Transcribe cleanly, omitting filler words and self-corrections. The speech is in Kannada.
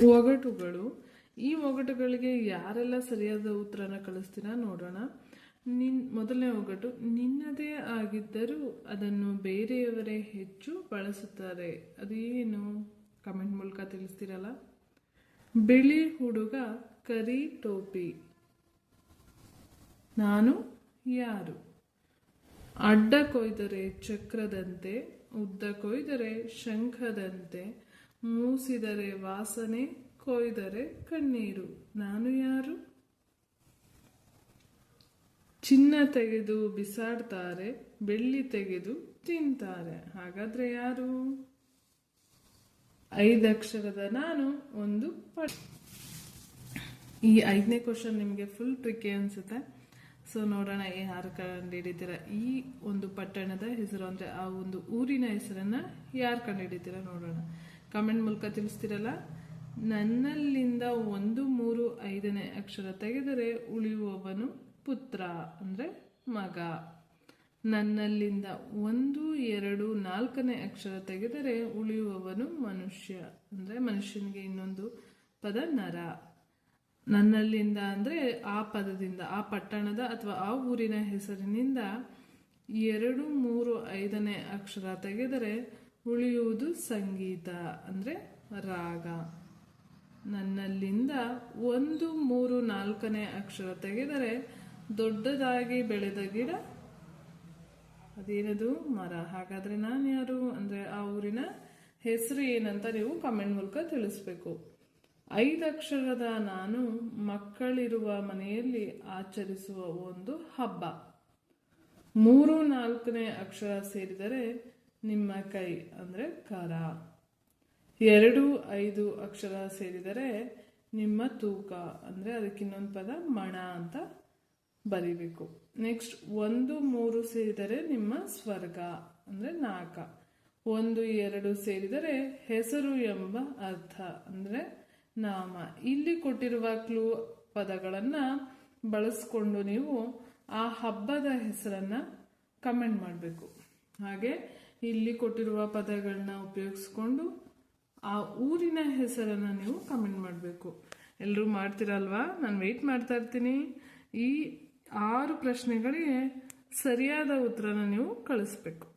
ಒಗಟುಗಳು. ಈ ಒಗಟುಗಳಿಗೆ ಯಾರೆಲ್ಲ ಸರಿಯಾದ ಉತ್ತರನ ಕಳಿಸ್ತೀರಾ ನೋಡೋಣ. ಮೊದಲನೇ ಒಗಟು, ನಿನ್ನದೇ ಆಗಿದ್ದರೂ ಅದನ್ನು ಬೇರೆಯವರೇ ಹೆಚ್ಚು ಬಳಸುತ್ತಾರೆ. ಅದೇನು? ಕಮೆಂಟ್ ಮೂಲಕ ತಿಳಿಸ್ತೀರಲ್ಲ. ಬಿಳಿ ಹುಡುಗ ಕರಿ ಟೋಪಿ, ನಾನು ಯಾರು? ಅಡ್ಡ ಕೊಯ್ದರೆ ಚಕ್ರದಂತೆ, ಉದ್ದ ಕೊಯ್ದರೆ ಶಂಖದಂತೆ, ಮೂಸಿದರೆ ವಾಸನೆ, ಕೊಯ್ದರೆ ಕಣ್ಣೀರು, ನಾನು ಯಾರು? ಚಿನ್ನ ತೆಗೆದು ಬಿಸಾಡ್ತಾರೆ, ಬೆಳ್ಳಿ ತೆಗೆದು ತಿಂತಾರೆ, ಹಾಗಾದ್ರೆ ಯಾರು? 5 ಅಕ್ಷರದ ನಾನು ಒಂದು ಪಟ್ಟ. ಈ 5ನೇ ಕ್ವಶನ್ ನಿಮಗೆ ಫುಲ್ ಟ್ರಿಕಿ ಅನ್ಸುತ್ತೆ. ಸೊ ನೋಡೋಣ ಯಾರು ಕಂಡುಹಿಡಿತೀರ. ಈ ಒಂದು ಪಟ್ಟಣದ ಹೆಸರು ಅಂದ್ರೆ ಆ ಒಂದು ಊರಿನ ಹೆಸರನ್ನ ಯಾರು ಕಂಡುಹಿಡಿತೀರ ನೋಡೋಣ. ಕಮೆಂಟ್ ಮೂಲಕ ತಿಳಿಸ್ತಿರಲ್ಲ. ನನ್ನಲ್ಲಿಂದ 1, 3, 5ನೇ ಅಕ್ಷರ ತೆಗೆದರೆ ಉಳಿಯುವವನು ಪುತ್ರ ಅಂದ್ರೆ ಮಗ. ನನ್ನಲ್ಲಿಂದ 1, 2, 4ನೇ ಅಕ್ಷರ ತೆಗೆದರೆ ಉಳಿಯುವವನು ಮನುಷ್ಯ ಅಂದ್ರೆ ಮನುಷ್ಯನಿಗೆ ಇನ್ನೊಂದು ಪದ ನರ. ನನ್ನಲ್ಲಿಂದ ಅಂದ್ರೆ ಆ ಪದದಿಂದ, ಆ ಪಟ್ಟಣದ ಅಥವಾ ಆ ಊರಿನ ಹೆಸರಿನಿಂದ 2, 3, 5ನೇ ಅಕ್ಷರ ತೆಗೆದರೆ ಉಳಿಯುವುದು ಸಂಗೀತ ಅಂದ್ರೆ ರಾಗ. ನನ್ನಲ್ಲಿಂದ 1, 3, 4ನೇ ಅಕ್ಷರ ತೆಗೆದರೆ ದೊಡ್ಡದಾಗಿ ಬೆಳೆದ ಗಿಡ, ಅದೇನದು? ಮರ. ಹಾಗಾದ್ರೆ ನಾನು ಯಾರು ಅಂದ್ರೆ ಆ ಊರಿನ ಹೆಸರು ಏನಂತ ನೀವು ಕಮೆಂಟ್ ಮೂಲಕ ತಿಳಿಸ್ಬೇಕು. 5 ಅಕ್ಷರದ ನಾನು ಮಕ್ಕಳಿರುವ ಮನೆಯಲ್ಲಿ ಆಚರಿಸುವ ಒಂದು ಹಬ್ಬ. 3, 4ನೇ ಅಕ್ಷರ ಸೇರಿದರೆ ನಿಮ್ಮ ಕೈ ಅಂದ್ರೆ ಕರ. 2, 5 ಅಕ್ಷರ ಸೇರಿದರೆ ನಿಮ್ಮ ತೂಕ ಅಂದ್ರೆ ಅದಕ್ಕೆ ಇನ್ನೊಂದು ಪದ ಮಣ ಅಂತ ಬರಿಬೇಕು. ನೆಕ್ಸ್ಟ್ 1, 3 ಸೇರಿದರೆ ನಿಮ್ಮ ಸ್ವರ್ಗ ಅಂದ್ರೆ ನಾಕ. 1, 2 ಸೇರಿದರೆ ಹೆಸರು ಎಂಬ ಅರ್ಥ ಅಂದ್ರೆ ನಾಮ. ಇಲ್ಲಿ ಕೊಟ್ಟಿರುವ ಕ್ಲೂ ಪದಗಳನ್ನ ಬಳಸ್ಕೊಂಡು ನೀವು ಆ ಹಬ್ಬದ ಹೆಸರನ್ನ ಕಮೆಂಟ್ ಮಾಡಬೇಕು. ಹಾಗೆ ಇಲ್ಲಿ ಕೊಟ್ಟಿರುವ ಪದಗಳನ್ನ ಉಪಯೋಗಿಸ್ಕೊಂಡು ಆ ಊರಿನ ಹೆಸರನ್ನ ನೀವು ಕಮೆಂಟ್ ಮಾಡಬೇಕು. ಎಲ್ಲರೂ ಮಾಡ್ತೀರಲ್ವಾ? ನಾನು ವೆಯ್ಟ್ ಮಾಡ್ತಾ ಇರ್ತೀನಿ. ಈ 6 ಪ್ರಶ್ನೆಗಳಿಗೆ ಸರಿಯಾದ ಉತ್ತರನ ನೀವು ಕಳಿಸ್ಬೇಕು.